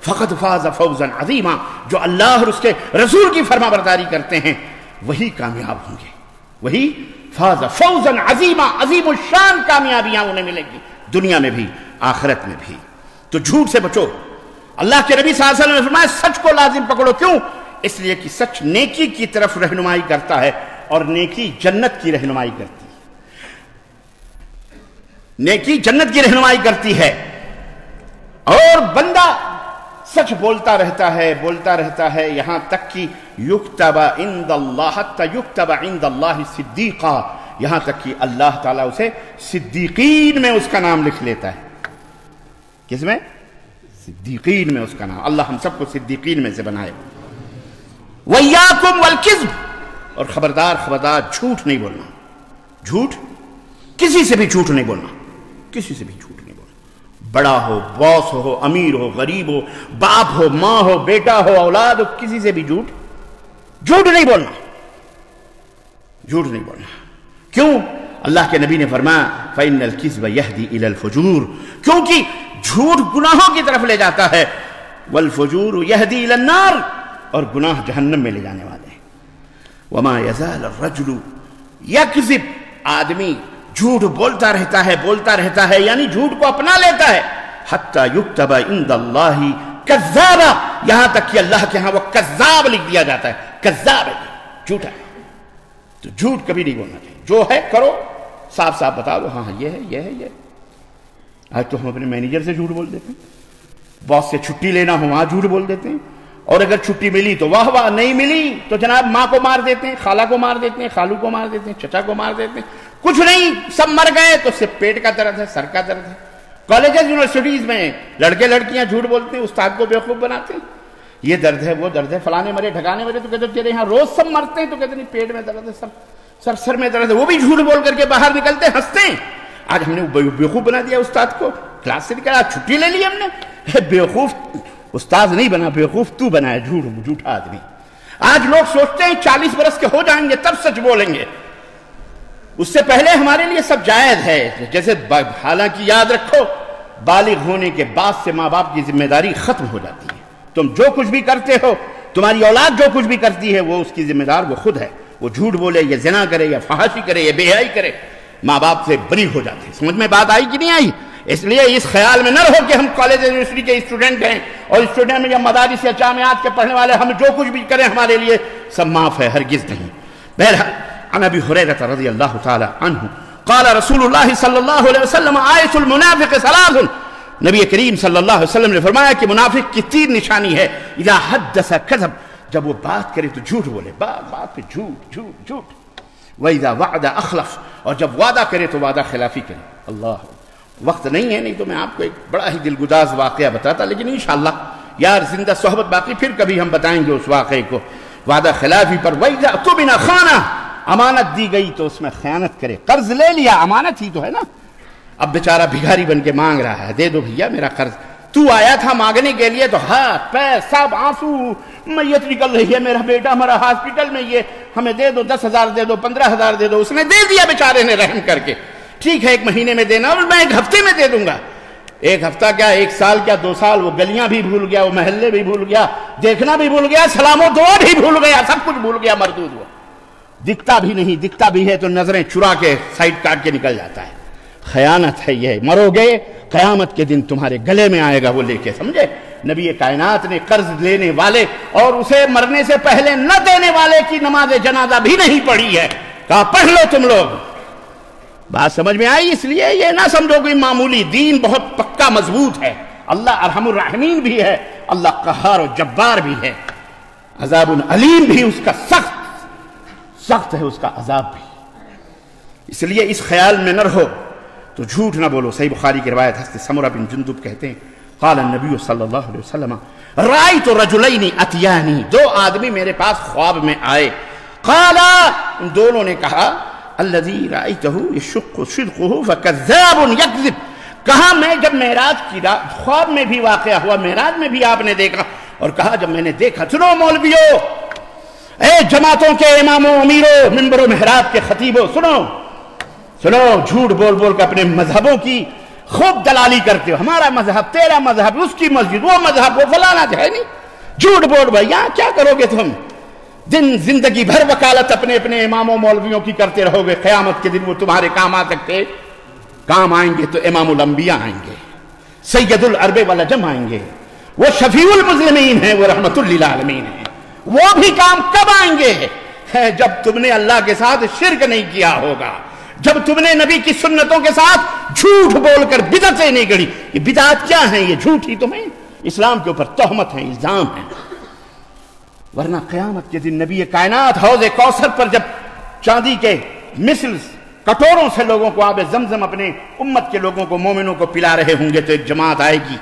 فَقَدْ فَازَ فَوْزًا عَظِيمًا. جو اللہ اور اس کے رسول کی فرما برداری کرتے ہیں وہی کامیاب ہوں گے، وہی فاز فوزًا عظیما، عظیم الشان کامیابیاں انہیں ملیں گی دنیا میں بھی آخرت میں بھی. تو جھوٹ سے بچو. اللہ کے نبی صلی اللہ علیہ وسلم نے فرمایا سچ کو لازم پکڑو. کیوں؟ اس لیے کہ سچ نیکی کی طرف رہنمائی کرتا ہے اور نیکی جنت کی رہنمائی کرتی ہے. نیکی جنت کی رہنمائی کرتی ہے. اور بندہ سچ بولتا رہتا ہے یہاں تک کہ یکتب عند اللہ، حتی یکتب عند اللہ صدیقا، یہاں تک کہ اللہ تعالیٰ اسے صدیقین میں اس کا نام لکھ لیتا ہے. کس میں؟ صدیقین میں اس کا نام. اللہ ہم سب کو صدیقین میں سے بنائے. وَإِيَّاكُمْ وَالْكِذْبَ، اور خبردار جھوٹ نہیں بولنا. جھوٹ، کسی سے بھی جھوٹ نہیں بولنا، کسی سے بھی جھوٹ نہیں بولنا. بڑا ہو، باس ہو، امیر ہو، غریب ہو، باپ ہو، ماں ہو، بیٹا ہو، اولاد ہو، کسی سے بھی جھوٹ نہیں بولنا. جھوٹ نہیں بولنا. کیوں؟ اللہ کے نبی نے فرمایا فَإِنَّ الْكِذْبَ يَهْدِي إِلَى الْفُجُورِ، کیونکہ جھوٹ گناہوں کی طرف لے جاتا ہے. وَالْفُجُورُ يَهْدِي إِلَى النَّارِ، اور گناہ جہنم میں لے جانے والے ہیں. وَمَا يَزَالَ الرَّجُلُ يَكْذِبُ، آدمی جھوٹ بولتا رہتا ہے یعنی جھوٹ کو اپنا لیتا ہے. حَتَّى يُكْتَبَ عِندَ اللَّهِ كَذَّابًا، یہاں تک کہ اللہ کے ہاں وہ کذاب لکھ دیا جاتا ہے. کذاب ہے، جھوٹا ہے. تو جھوٹ کبھی نہیں بولنا چاہیے. جو ہے کرو، صاف بتا دو، ہاں یہ ہے. آج تو ہم اپنے مینیجر سے جھوٹ بول دیتے ہیں، باس سے چھٹی لینا ہو وہاں جھوٹ بول دیتے ہیں، اور اگر چھٹی ملی تو واہ، نہیں ملی تو جناب ماں کو مار دیتے ہیں، خالہ کو مار دیتے ہیں، خالو کو مار دیتے ہیں، چچا کو مار دیتے ہیں. کچھ نہیں، سب مر گئے تو صرف پیٹ کا درد ہے، سر کا درد ہے. کالجز یونیورسٹیز میں لڑکے لڑکیاں جھوٹ بولتے ہیں، استاد کو بیوقوف بناتے ہیں. یہ درد ہے، وہ درد ہے، فلانے مرے، ڈھکانے مرے، تو کہتے ہیں تیرے یہاں روز سب مرتے ہیں، تو کہتے ہیں پیٹ میں درد ہے، سر میں درد ہے. وہ بھی جھوٹ بول کر کے باہر نکلتے ہیں، ہنستے ہیں. آج ہم نے بیوقوف بنا دیا استاد کو، کلاس سے نکلا، چھٹی لے لی ہم نے. بیوقوف استاد نہیں بنا، بیوقوف تو بنا ہے، جھوٹا آدمی. آج لوگ سوچتے ہیں 40 برس کے ہو جائیں گے تب سچ بولیں گے. اس سے پہلے ہمارے لیے سب جائز ہے. جیسے حالانکہ یاد رکھو بالغ ہونے کے بعد سے ماں باپ کی ذمہ داری ختم ہو جاتی ہے. تم جو کچھ بھی کرتے ہو، تمہاری اولاد جو کچھ بھی کرتی ہے، وہ اس کی ذمہ دار وہ خود ہے. وہ جھوٹ بولے یا زنا کرے یا فحاشی کرے یا بے حیائی کرے، ماں باپ سے بری ہو جاتی ہے. سمجھ میں بات آئی کہ نہیں آئی؟ اس لیے اس خیال میں نہ رہو کہ ہم کالج یونیورسٹی کے اسٹوڈنٹ ہیں اور اسٹوڈنٹ میں یا مدارس یا جامعات کے پڑھنے والے، ہم جو کچھ بھی کریں ہمارے لیے سب معاف ہے. ہرگز نہیں. بہرحال عن ابی ہریرہ رضی اللہ تعالی عنہ قال رسول اللہ صلی اللہ علیہ وسلم آیۃ المنافق ثلاث، نبی کریم صلی اللہ علیہ وسلم نے فرمایا کہ منافق کی 3 نشانی ہے. اذا حدث کذب، جب وہ بات کرے تو جھوٹ بولے، بات پہ جھوٹ. وَإِذَا وَعَدَ أَخْلَفَ، اور جب وعدہ کرے تو وعدہ خلافی کرے. اللہ، وقت نہیں ہے، نہیں تو میں آپ کو ایک بڑا ہی دلگداز واقعہ بتاتا، لیکن انشاءاللہ یار زندہ صحبت باقی پھر کبھی ہم بتائیں گے اس واقعے کو. وعدہ خلافی پر. وَإِذَا اؤْتُمِنَ خَانَ، امانت دی گئی تو اس میں خیانت کرے. قرض لے لیا، امانت ہی تو ہے نا. اب بیچارہ بھکاری بن کے مانگ رہا ہے، دے دو بھیا میرا قرض. تو آیا تھا مانگنے کے لیے تو ہاتھ پیر سب آنسو، میت نکل رہی ہے، میرا بیٹا ہمارا ہاسپٹل میں، یہ ہمیں دے دو، 10,000 دے دو، 15,000 دے دو. اس نے دے دیا بیچارے نے رحم کر کے. ٹھیک ہے 1 مہینے میں دینا، اور میں 1 ہفتے میں دے دوں گا. 1 ہفتہ کیا، 1 سال کیا، 2 سال. وہ گلیاں بھی بھول گیا، وہ محلے بھی بھول گیا، دیکھنا بھی بھول گیا، سلام و دعا بھی بھول گیا، سب کچھ بھول گیا. مردود وہ دکھتا بھی نہیں، دکھتا بھی ہے تو نظریں چرا کے سائڈ کاٹ کے نکل جاتا ہے. خیانت ہے یہ. مرو گے قیامت کے دن تمہارے گلے میں آئے گا وہ لے کے. سمجھے؟ نبی کائنات نے قرض لینے والے اور اسے مرنے سے پہلے نہ دینے والے کی نماز جنازہ بھی نہیں پڑھی ہے. کہا پڑھ لو تم لوگ. بات سمجھ میں آئی؟ اس لیے یہ نہ سمجھو کوئی معمولی دین، بہت پکا مضبوط ہے. اللہ ارحم الراحمین بھی ہے، اللہ قہار و جبار بھی ہے، عذاب علیم بھی اس کا سخت ہے، اس کا عذاب بھی. اس لیے اس خیال میں نہ رہو تو جھوٹ نہ بولو. صحیح بخاری کی روایت حضرت سمرہ بن جندب کہتے ہیں قال النبی صلی اللہ علیہ وسلم رأیت رجلین اتیانی، دو آدمی میرے پاس خواب میں آئے. قال، ان دونوں نے کہا الذی رأیتہ یشق صدقہ فکذاب یکذب، کہا میں جب معراج کی رات خواب میں بھی واقعہ ہوا، معراج میں بھی آپ نے دیکھا، اور کہا جب میں نے دیکھا، سنو مولویو، اے جماعتوں کے اماموں امیروں، منبر و محراب کے خطیبوں، سنو جھوٹ بول بول کے اپنے مذہبوں کی خوب دلالی کرتے ہو. ہمارا مذہب، تیرا مذہب، اس کی مسجد، وہ مذہب، وہ فلانا ہے نہیں. جھوٹ بول بھائی، یہاں کیا کرو گے تم؟ زندگی بھر وکالت اپنے اماموں مولویوں کی کرتے رہو گے. قیامت کے دن وہ تمہارے کام آ سکتے، کام آئیں گے تو امام الانبیاء آئیں گے، سید العرب والعجم آئیں گے، وہ شفیع المسلمین ہیں، وہ رحمت للعالمین ہیں. وہ بھی کام کب آئیں گے؟ جب تم نے اللہ کے ساتھ شرک نہیں کیا ہوگا، جب تم نے نبی کی سنتوں کے ساتھ جھوٹ بول کر بدعتیں نہیں گڑی. یہ بدعت کیا ہیں؟ یہ جھوٹ ہی تمہیں اسلام کے اوپر تہمت ہیں، الزام ہیں. ورنہ قیامت کے دن نبی کائنات حوض کوثر پر جب چاندی کے مثل کٹوروں سے لوگوں کو آب زمزم اپنے امت کے لوگوں کو، مومنوں کو پلا رہے ہوں گے، تو ایک جماعت آئے گی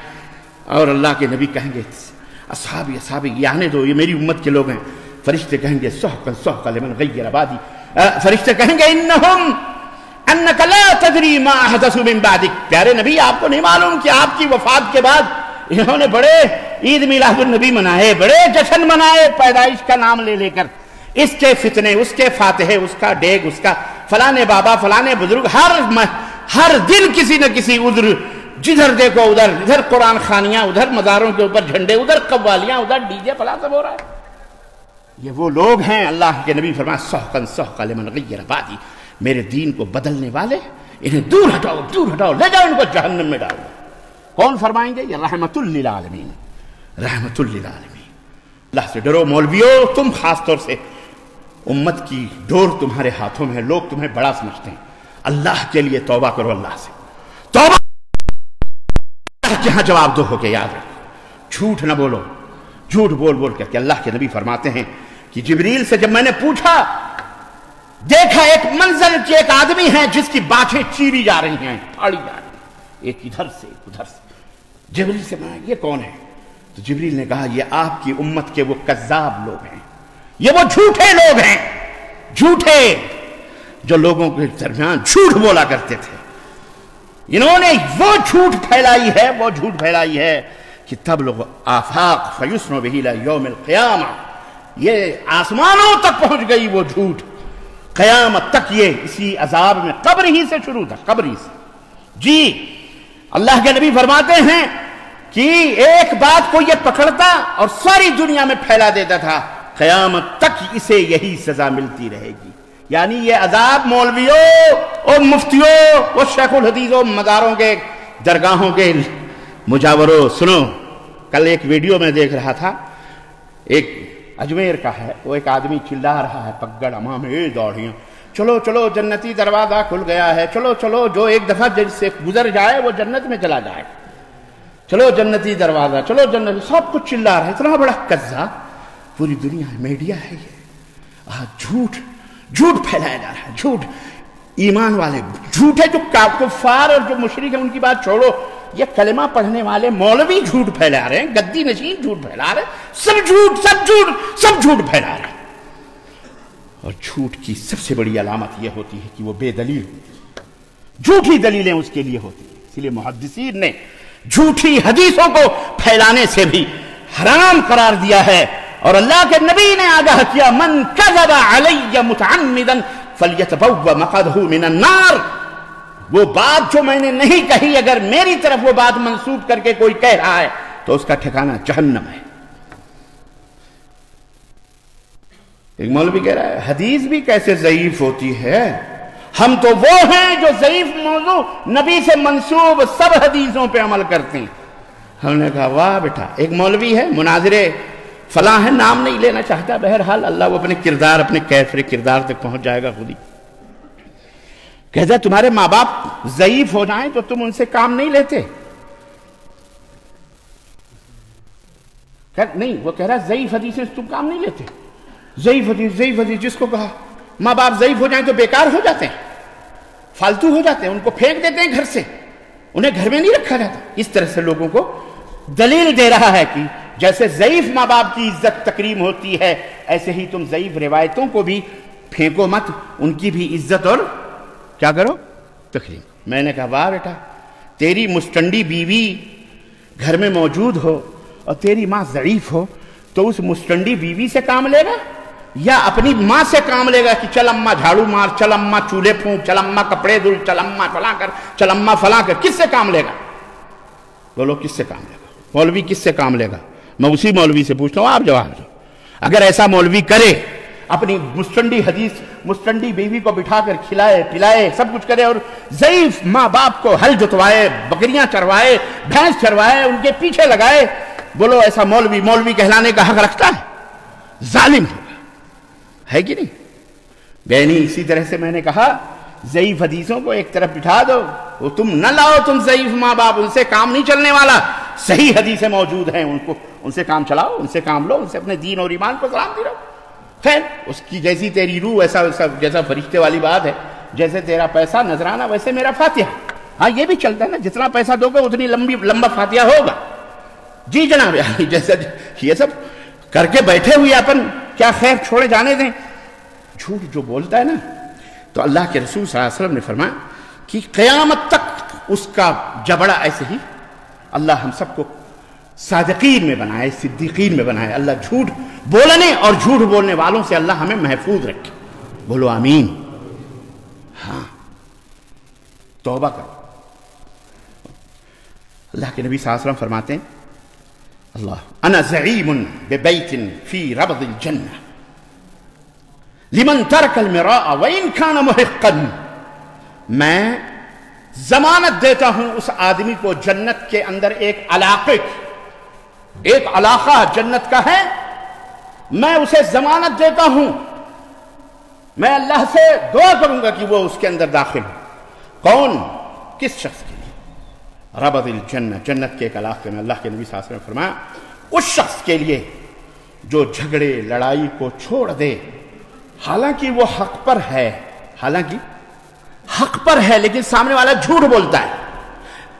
اور اللہ کے نبی کہیں گے اصحابی یہ آنے دو، یہ میری امت کے لوگ ہیں. فرشتے کہیں گے سحقا لمن غیر بادی، فرشتے کہیں گے انک لا تدری ما احدث من بعدک، پیارے نبی آپ کو نہیں معلوم کہ آپ کی وفات کے بعد انہوں نے بڑے عید میلاد النبی منائے، بڑے جشن منائے پیدائش کا نام لے کر، اس کے فتنے، اس کے فاتحے، اس کا ڈیگ، اس کا فلانے بابا، فلانے بزرگ، ہر دن کسی نہ کسی عذر، جدھر دیکھو ادھر قرآن خوانیاں، ادھر مزاروں کے اوپر جھنڈے، ادھر قوالیاں، ادھر ڈی جے، فلاں سب ہو رہا ہے. یہ وہ لوگ ہیں، اللہ کے نبی فرمایا سحقا لمن غیر بادی، میرے دین کو بدلنے والے، انہیں دور ہٹاؤ، لے جاؤ ان کو جہنم میں ڈالو. کون فرمائیں گے؟ یہ رحمت للعالمین. اللہ سے ڈرو مولویو، تم خاص طور سے، امت کی ڈور تمہارے ہاتھوں میں ہے، لوگ تمہیں بڑا سمجھتے ہیں. اللہ کے لیے توبہ کرو، اللہ سے توبہ، اللہ کے ہاں جواب دو ہو کے یاد رکھو. جھوٹ نہ بولو. جھوٹ بول کر کے اللہ کے نبی فرماتے ہیں کہ جبریل سے جب میں نے پوچھا، دیکھا ایک منظر کہ ایک آدمی ہے جس کی باتیں چیری جا رہی ہیں، پھاڑی جا رہی ہیں، ایک ادھر سے ایک ادھر سے. جبریل سے میں یہ کون ہے؟ تو جبریل نے کہا یہ آپ کی امت کے وہ کذاب لوگ ہیں، یہ وہ جھوٹے لوگ ہیں، جھوٹے جو لوگوں کے درمیان جھوٹ بولا کرتے تھے. انہوں نے وہ جھوٹ پھیلائی ہے کہ تب لوگ آفاق فیسن بہ الی یوم القیامہ، یہ آسمانوں تک پہنچ گئی وہ جھوٹ، قیامت تک یہ اسی عذاب میں قبر ہی سے شروع تھا، قبر ہی سے. جی اللہ کے نبی فرماتے ہیں کہ ایک بات کو یہ پکڑتا اور ساری دنیا میں پھیلا دیتا تھا، قیامت تک اسے یہی سزا ملتی رہے گی. یعنی یہ عذاب مولویوں اور مفتیوں اور شیخ الحدیثوں، مزاروں کے درگاہوں کے مجاوروں، سنو، کل ایک ویڈیو میں دیکھ رہا تھا، ایک اجمیر کا ہے، وہ ایک آدمی چلا رہا ہے پگڑ امامے داڑھیاں، چلو جنتی دروازہ کھل گیا ہے، چلو جو ایک دفعہ جن سے گزر جائے وہ جنت میں چلا جائے، چلو جنتی دروازہ، چلو جنت، سب کچھ چلا رہا ہے. اتنا بڑا قذاب پوری دنیا ہے، میڈیا ہے یہ. جھوٹ پھیلایا جا رہا ہے، جھوٹ. ایمان والے جھوٹ ہے، جو کفار اور جو مشرک ہیں ان کی بات چھوڑو، یہ کلمہ پڑھنے والے مولوی جھوٹ پھیلا رہے ہیں، گدی نشین جھوٹ پھیلا رہے ہیں، سب جھوٹ پھیلا رہے ہیں. اور جھوٹ کی سب سے بڑی علامت یہ ہوتی ہے کہ وہ بے دلیل ہوتی ہے، جھوٹی دلیلیں اس کے لیے ہوتی ہیں. اس لیے محدثین نے جھوٹی حدیثوں کو پھیلانے سے بھی حرام قرار دیا ہے. اور اللہ کے نبی نے آگاہ کیا، من کذب علی متعمدا فلیتبوأ مقعدہ من النار. وہ بات جو میں نے نہیں کہی، اگر میری طرف وہ بات منسوب کر کے کوئی کہہ رہا ہے تو اس کا ٹھکانہ جہنم ہے. ایک مولوی کہہ رہا ہے حدیث بھی کیسے ضعیف ہوتی ہے، ہم تو وہ ہیں جو ضعیف موضوع نبی سے منسوب سب حدیثوں پہ عمل کرتے ہیں. ہم نے کہا واہ بیٹا. ایک مولوی ہے، مناظرے فلاں ہے، نام نہیں لینا چاہتا، بہرحال اللہ وہ اپنے کردار، اپنے کیفر کردار تک پہنچ جائے گا خود ہی. کہتا ہے تمہارے ماں باپ ضعیف ہو جائیں تو تم ان سے کام نہیں لیتے؟ نہیں، وہ کہہ رہا ہے ضعیف حدیث سے تم کام نہیں لیتے. ضعیف حدیث جس کو کہا ماں باپ ضعیف ہو جائیں تو بیکار ہو جاتے ہیں، فالتو ہو جاتے ہیں، ان کو پھینک دیتے ہیں گھر سے، انہیں گھر میں نہیں رکھا جاتا. اس طرح سے لوگوں کو دلیل دے رہا ہے کہ جیسے ضعیف ماں باپ کی عزت تکریم ہوتی ہے، ایسے ہی تم ضعیف روایتوں کو بھی پھینکو مت، ان کی بھی عزت اور کیا کرو، تکریم. میں نے کہا واہ بیٹا، تیری مستنڈی بیوی گھر میں موجود ہو اور تیری ماں ضعیف ہو تو اس مستنڈی بیوی سے کام لے گا یا اپنی ماں سے کام لے گا کہ چل اماں جھاڑو مار، چل اماں چولہے پھونک، چل اماں کپڑے دھل، چل اماں فلاں کر، چل اماں فلاں کر؟ کس سے کام لے گا؟ بولو کس سے کام لے گا؟ مولوی کس سے کام لے گا؟ میں اسی مولوی سے پوچھتا ہوں، آپ جواب دو. اگر ایسا مولوی کرے، اپنی مستنڈی بیوی کو بٹھا کر کھلائے پلائے سب کچھ کرے اور ضعیف ماں باپ کو ہل جتوائے، بکریاں چروائے، بھینس چروائے، ان کے پیچھے لگائے، بولو ایسا مولوی کہلانے کا حق رکھتا ہے؟ ظالم ہے کہ نہیں؟ بہنی اسی طرح سے میں نے کہا ضعیف حدیثوں کو ایک طرف بٹھا دو، وہ تم نہ لاؤ، تم ضعیف ماں باپ، ان سے کام نہیں چلنے والا. صحیح حدیثیں موجود ہیں، ان سے کام چلاؤ، ان سے کام لو، ان سے اپنے دین اور ایمان کو سلام دے رہو. خیر، اس کی جیسی تیری روح جیسا فرشتے والی بات ہے، جیسے تیرا پیسہ نذرانہ ویسے میرا فاتحہ. ہاں یہ بھی چلتا ہے نا، جتنا پیسہ دو گے اتنی لمبا فاتحہ ہوگا. جی جناب، جیسے یہ سب کر کے بیٹھے ہوئے اپن کیا خیر چھوڑے جانے دیں. جھوٹ جو بولتا ہے نا، تو اللہ کے رسول صلی اللہ علیہ وسلم نے فرمایا کہ قیامت تک اس کا جبڑا ایسے ہی، اللہ ہم سب کو صادقین میں بنائے، صدیقین میں بنائے. اللہ جھوٹ بولنے اور جھوٹ بولنے والوں سے اللہ ہمیں محفوظ رکھے. بولو آمین. ہاں، توبہ کرو. اللہ کے نبی صلی اللہ علیہ وسلم فرماتے ہیں اللہ انا زعیم ببیت فی ربض الجنہ لمن ترک المراء وان کان محقا. میں ضمانت دیتا ہوں اس آدمی کو جنت کے اندر ایک علاقہ جنت کا ہے، میں اسے ضمانت دیتا ہوں. میں اللہ سے دعا کروں گا کہ وہ اس کے اندر داخل ہو. کون؟ کس شخص کے لیے؟ ربض الجنہ، جنت کے ایک علاقے میں. اللہ کے نبی صلی اللہ علیہ وسلم نے فرمایا اس شخص کے لیے جو جھگڑے لڑائی کو چھوڑ دے، حالانکہ وہ حق پر ہے لیکن سامنے والا جھوٹ بولتا ہے،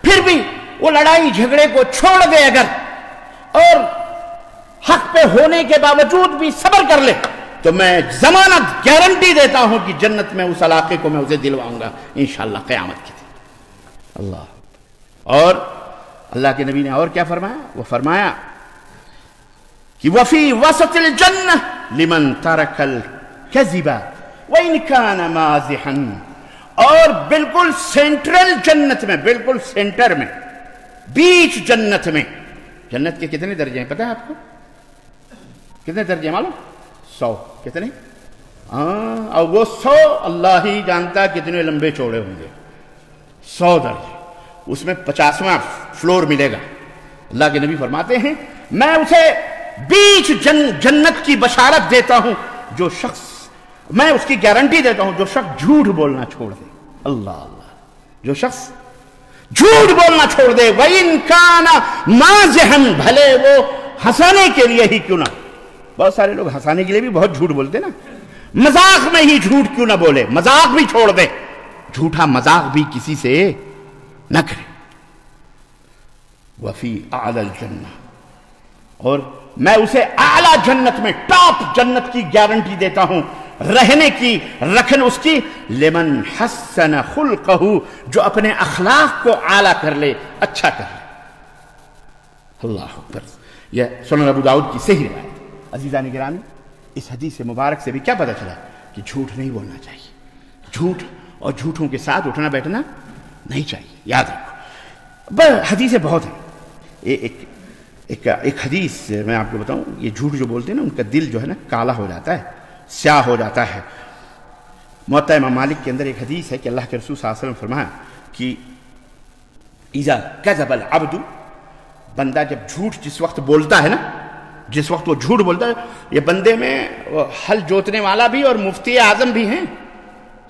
پھر بھی وہ لڑائی جھگڑے کو چھوڑ دے اگر، اور حق پہ ہونے کے باوجود بھی صبر کر لے، تو میں ضمانت گارنٹی دیتا ہوں کہ جنت میں اس علاقے کو میں اسے دلواؤں گا انشاءاللہ قیامت کے دن. اللہ. اور اللہ کے نبی نے اور کیا فرمایا؟ وہ فرمایا کہ وفی وسط الجنہ لمن ترک الکذب وان کان مازحا. اور بالکل سینٹرل جنت میں، بالکل سینٹر میں، بیچ جنت میں. جنت کے کتنے درجے ہیں پتہ ہے آپ کو؟ کتنے درجے معلوم؟ 100. کتنے؟ اور وہ 100 اللہ ہی جانتا کتنے لمبے چوڑے ہوں گے. 100 درجے، اس میں 50واں فلور ملے گا. اللہ کے نبی فرماتے ہیں میں اسے بیچ جنت کی بشارت دیتا ہوں، جو شخص، میں اس کی گارنٹی دیتا ہوں جو شخص جھوٹ بولنا چھوڑ دے. اللہ اللہ. جو شخص جھوٹ بولنا چھوڑ دے، وَإِن كَانَ مَازِحًا، بھلے وہ ہنسانے کے لیے ہی کیوں نہ. بہت سارے لوگ ہنسانے کے لیے بھی بہت جھوٹ بولتے نا. مذاق میں ہی جھوٹ کیوں نہ بولے، مذاق بھی چھوڑ دے، جھوٹا مذاق بھی کسی سے نہ کرے. وفی اعلی الجنہ، اور میں اسے اعلی جنت میں، ٹاپ جنت کی گارنٹی دیتا ہوں رہنے کی، رکھنے اس کی. لمن حسن خلقہ، جو اپنے اخلاق کو اعلی کر لے، اچھا کر لے. اللہ اکبر. یہ سنن ابو داؤد کی صحیح روایت. عزیزان گرامی، اس حدیث مبارک سے بھی کیا پتہ چلا کہ جھوٹ نہیں بولنا چاہیے، جھوٹ اور جھوٹوں کے ساتھ اٹھنا بیٹھنا نہیں چاہیے. یاد رکھو، حدیثیں بہت ہیں. ایک حدیث میں آپ کو بتاؤں، یہ جھوٹ جو بولتے ہیں نا، ان کا دل جو ہے نا کالا ہو جاتا ہے، سیاہ ہو جاتا ہے. موطا امام مالک کے اندر ایک حدیث ہے کہ اللہ کے رسول صلی اللہ علیہ وسلم فرمایا کہ اذا کذب العبد، بندہ جب جھوٹ جس وقت بولتا ہے نا، جس وقت وہ جھوٹ بولتا ہے، یہ بندے میں ہل جوتنے والا بھی اور مفتی اعظم بھی ہیں،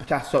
50-100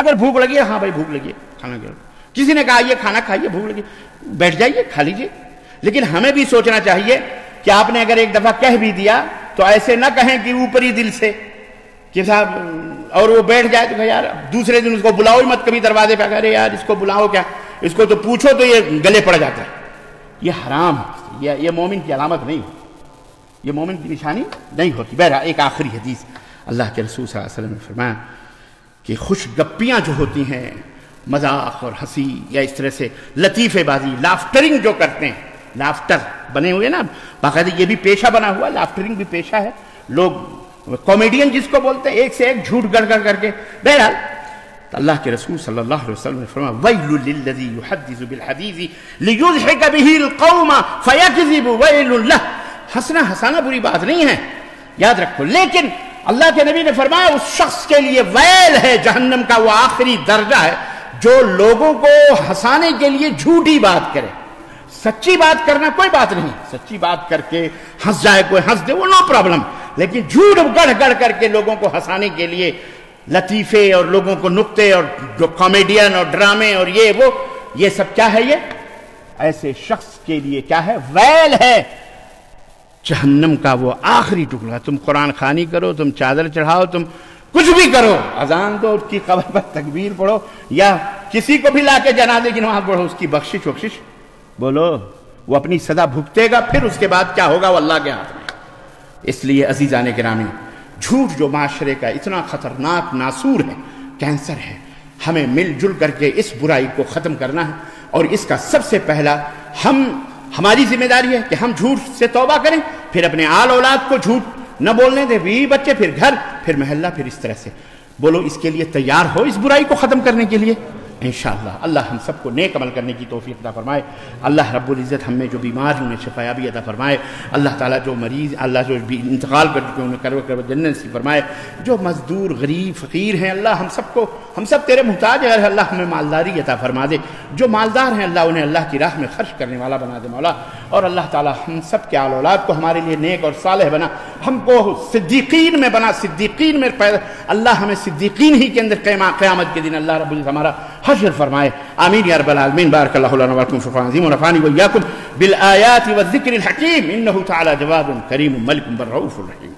اگر بھوک لگی ہے ہاں بھائی بھوک لگی ہے کھانا کھاؤ، کسی نے کہا یہ کھانا کھائیے بھوک لگی بیٹھ جائیے کھا لیجیے. لیکن ہمیں بھی سوچنا چاہیے کہ آپ نے اگر ایک دفعہ کہہ بھی دیا تو ایسے نہ کہیں کہ اوپری دل سے کہ صاحب اور وہ بیٹھ جائے تو یار دوسرے دن اس کو بلاؤ ہی مت کبھی دروازے پہ ارے یار اس کو بلاؤ کیا، اس کو تو پوچھو تو یہ گلے پڑ جاتا ہے. یہ حرام ہے، یہ مومن کی علامت نہیں، یہ مومن کی نشانی نہیں ہوتی. بہرحال ایک آخری حدیث اللہ کے رسول صلی اللہ علیہ وسلم نے فرمایا کہ خوش گپیاں جو ہوتی ہیں، مذاق اور ہنسی یا اس طرح سے لطیفے بازی، لافٹرنگ جو کرتے ہیں، لافٹر بنے ہوئے نا باقاعدہ یہ بھی پیشہ بنا ہوا، لافٹرنگ بھی پیشہ ہے. لوگ کامیڈین جس کو بولتے ہیں ایک سے ایک جھوٹ گڑ گڑ کر کے. بہرحال اللہ کے رسول صلی اللہ علیہ وسلم نے فرمایا وَيْلٌ لِلَّذِي يُحَدِّثُ بِالْحَدِيثِ لِيُضْحِكَ بِهِ الْقَوْمَ فَيَكْذِبُ وَيْلٌ لَهُ. ہنسنا بری بات نہیں ہے، یاد رکھو، لیکن اللہ کے نبی نے فرمایا اس شخص کے لیے ویل ہے جہنم کا، وہ آخری درجہ ہے جو لوگوں کو ہنسانے کے لیے جھوٹی بات کرے. سچی بات کرنا کوئی بات نہیں، سچی بات کر کے ہنس جائے کوئی ہنس دے وہ نو پرابلم، لیکن جھوٹ گڑھ گڑھ کر کے لوگوں کو ہنسانے کے لیے لطیفے اور لوگوں کو نکتے اور جو کامیڈین اور ڈرامے اور یہ سب کیا ہے؟ یہ ایسے شخص کے لیے کیا ہے؟ ویل ہے جہنم کا وہ آخری ٹکڑا. تم قرآن خوانی کرو، تم چادر چڑھاؤ، تم کچھ بھی کرو، اذان دو، اس کی قبر پر تکبیر پڑھو، یا کسی کو بھی لا کے جنازے کی نماز پڑھو، اس کی بخشش بولو، وہ اپنی سزا بھگتے گا. پھر اس کے بعد کیا ہوگا وہ اللہ کے ہاتھ میں. اس لیے عزیزان گرامی، جھوٹ جو معاشرے کا اتنا خطرناک ناسور ہے، کینسر ہے، ہمیں مل جل کر کے اس برائی کو ختم کرنا ہے. اور اس کا سب سے پہلا ہماری ذمہ داری ہے کہ ہم جھوٹ سے توبہ کریں، پھر اپنے آل اولاد کو جھوٹ نہ بولنے دیں، بیوی بچے، پھر گھر، پھر محلہ، پھر اس طرح سے بولو. اس کے لیے تیار ہو اس برائی کو ختم کرنے کے لیے انشاءاللہ. اللہ ہم سب کو نیک عمل کرنے کی توفیق عطا فرمائے. اللہ رب العزت ہم میں جو بیمار ہیں انہیں شفا یابی عطا فرمائے. اللہ تعالیٰ جو مریض، اللہ جو انتقال کر چکے انہیں کرو جنت نصیب فرمائے. جو مزدور غریب فقیر ہیں اللہ ہم سب تیرے محتاج ہیں، اللہ ہمیں مالداری عطا فرما دے. جو مالدار ہیں اللہ انہیں اللہ کی راہ میں خرچ کرنے والا بنا دے مولا. اور اللہ تعالیٰ ہم سب کے آل اولاد کو ہمارے لیے نیک اور صالح بنا، ہم کو صدیقین میں بنا، صدیقین میں پیدا. اللہ ہمیں صدیقین ہی کے اندر قیامت کے دن اللہ رب العزت ہمارا حشر فرمائے. آمین یا رب العالمین. بارک اللہ لنا ولکم فی القرآن العظیم ونفعني وإياكم بالآيات والذكر الحكيم إنه تعالى جواد كريم ملك بر رؤوف رحيم.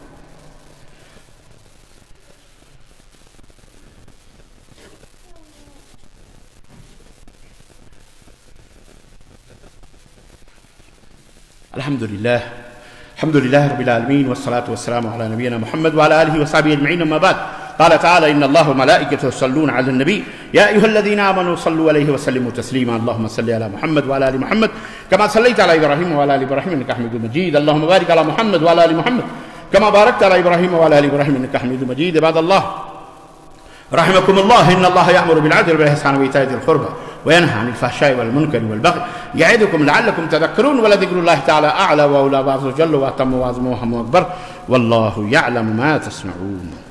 الحمد لله رب العالمين والصلاة والسلام على نبينا محمد وعلى آله وصحبه أجمعين. أما بعد قال تعالى إن الله وملائكته يصلون على النبي يا أيها الذين آمنوا صلوا عليه وسلموا تسليما. اللهم صل على محمد وعلى آل محمد كما صليت على إبراهيم وعلى آل إبراهيم إنك حميد مجيد. اللهم بارك على محمد وعلى آل محمد كما باركت على إبراهيم وعلى آل إبراهيم إنك حميد مجيد. عباد الله رحمكم الله إن الله يأمر بالعدل والإحسان وإيتاء ذي القربى وينهى عن الفحشاء والمنكر والبغي يعظكم لعلكم تذكرون. ولذكر الله تعالى أعلى وأولى وأعز وجل وأتم وأعظم وأهم وأكبر والله يعلم ما تصنعون.